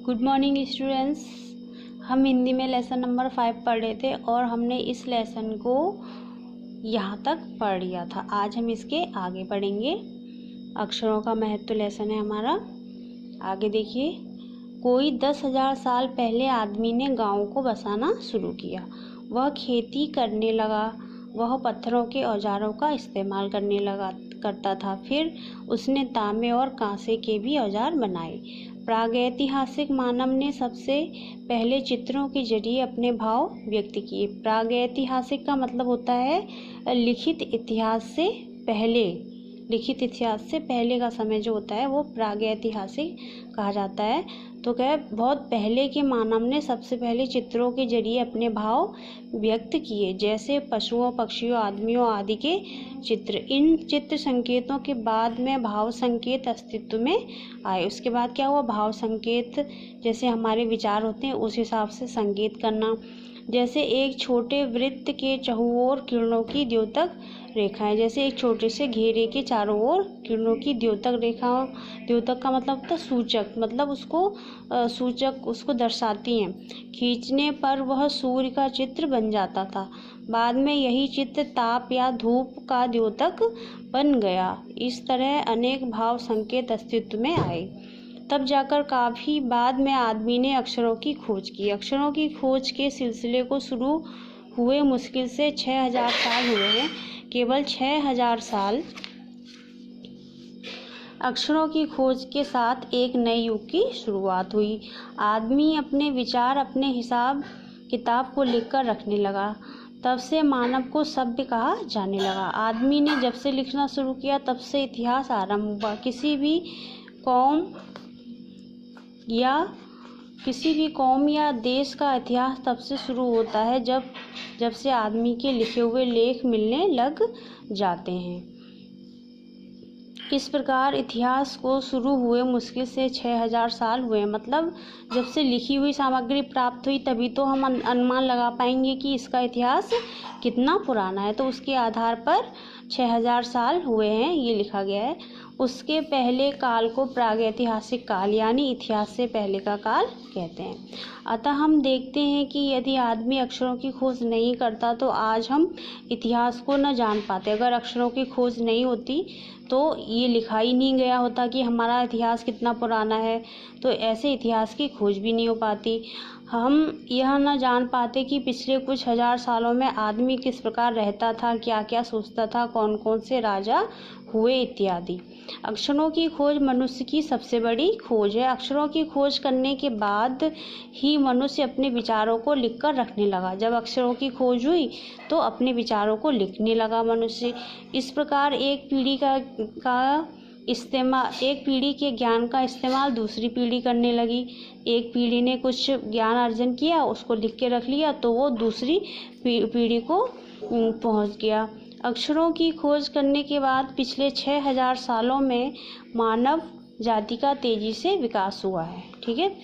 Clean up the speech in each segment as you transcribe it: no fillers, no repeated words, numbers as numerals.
Good morning students. हम हिंदी में lesson number 5 पढ़ रहे थे और हमने इस लेसन को यहाँ तक पढ़ लिया था। आज हम इसके आगे पढ़ेंगे। अक्षरों का महत्व लेसन है हमारा। आगे देखिए, कोई 10,000 साल पहले आदमी ने गाँव को बसाना शुरू किया। वह खेती करने लगा। वह पत्थरों के औजारों का इस्तेमाल करता था। फिर उसने तांबे और कांसे के भी औजार बनाए। प्रागैतिहासिक मानव ने सबसे पहले चित्रों के जरिए अपने भाव व्यक्त किए। प्रागैतिहासिक का मतलब होता है लिखित इतिहास से पहले। लिखित इतिहास से पहले का समय जो होता है वो प्रागैतिहासिक कहा जाता है। तो क्या है, बहुत पहले के मानव ने सबसे पहले चित्रों के जरिए अपने भाव व्यक्त किए, जैसे पशुओं, पक्षियों, आदमियों आदि के चित्र। इन चित्र संकेतों के बाद में भाव संकेत अस्तित्व में आए। उसके बाद क्या हुआ, भाव संकेत जैसे हमारे विचार होते हैं उस हिसाब से संकेत करना। जैसे एक छोटे वृत्त के चहुओर किरणों की द्योतक रेखाएं, जैसे एक छोटे से घेरे के चारों ओर किरणों की द्योतक रेखा। द्योतक का मतलब होता है सूचक, मतलब उसको दर्शाती हैं। खींचने पर वह सूर्य का चित्र बन जाता था। बाद में यही चित्र ताप या धूप का द्योतक बन गया। इस तरह अनेक भाव संकेत अस्तित्व में आए। तब जाकर काफ़ी बाद में आदमी ने अक्षरों की खोज की। अक्षरों की खोज के सिलसिले को शुरू हुए मुश्किल से 6,000 साल हुए हैं। केवल 6,000 साल अक्षरों की खोज के साथ एक नए युग की शुरुआत हुई। आदमी अपने विचार अपने हिसाब किताब को लिखकर रखने लगा। तब से मानव को सभ्य कहा जाने लगा। आदमी ने जब से लिखना शुरू किया तब से इतिहास आरंभ हुआ। किसी भी कौम या देश का इतिहास तब से शुरू होता है जब से आदमी के लिखे हुए लेख मिलने लग जाते हैं। इस प्रकार इतिहास को शुरू हुए मुश्किल से 6,000 साल हुए। मतलब जब से लिखी हुई सामग्री प्राप्त हुई तभी तो हम अनुमान लगा पाएंगे कि इसका इतिहास कितना पुराना है। तो उसके आधार पर 6,000 साल हुए हैं, ये लिखा गया है। उसके पहले काल को प्रागैतिहासिक काल यानी इतिहास से पहले का काल कहते हैं। अतः हम देखते हैं कि यदि आदमी अक्षरों की खोज नहीं करता तो आज हम इतिहास को न जान पाते। अगर अक्षरों की खोज नहीं होती तो ये लिखा ही नहीं गया होता कि हमारा इतिहास कितना पुराना है, तो ऐसे इतिहास की खोज भी नहीं हो पाती। हम यह न जान पाते कि पिछले कुछ हजार सालों में आदमी किस प्रकार रहता था, क्या क्या सोचता था, कौन कौन से राजा हुए इत्यादि। अक्षरों की खोज मनुष्य की सबसे बड़ी खोज है। अक्षरों की खोज करने के बाद ही मनुष्य अपने विचारों को लिखकर रखने लगा। जब अक्षरों की खोज हुई तो अपने विचारों को लिखने लगा मनुष्य। इस प्रकार एक पीढ़ी के ज्ञान का इस्तेमाल दूसरी पीढ़ी करने लगी। एक पीढ़ी ने कुछ ज्ञान अर्जन किया, उसको लिख के रख लिया, तो वो दूसरी पीढ़ी को पहुंच गया। अक्षरों की खोज करने के बाद पिछले 6,000 सालों में मानव जाति का तेजी से विकास हुआ है। ठीक है,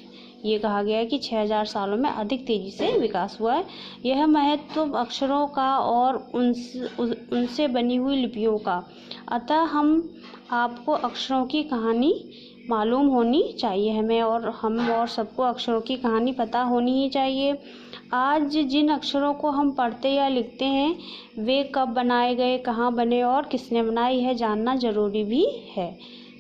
ये कहा गया है कि 6,000 सालों में अधिक तेजी से विकास हुआ है। यह महत्व अक्षरों का और उनसे बनी हुई लिपियों का। अतः हम आपको अक्षरों की कहानी मालूम होनी चाहिए। हम और सबको अक्षरों की कहानी पता होनी ही चाहिए। आज जिन अक्षरों को हम पढ़ते या लिखते हैं वे कब बनाए गए, कहाँ बने और किसने बनाई है जानना जरूरी भी है।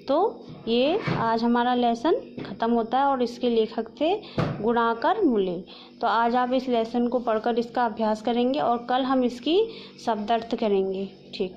तो ये आज हमारा लेसन ख़त्म होता है और इसके लेखक थे गुणाकर मुले। तो आज आप इस लेसन को पढ़कर इसका अभ्यास करेंगे और कल हम इसकी शब्दार्थ करेंगे। ठीक।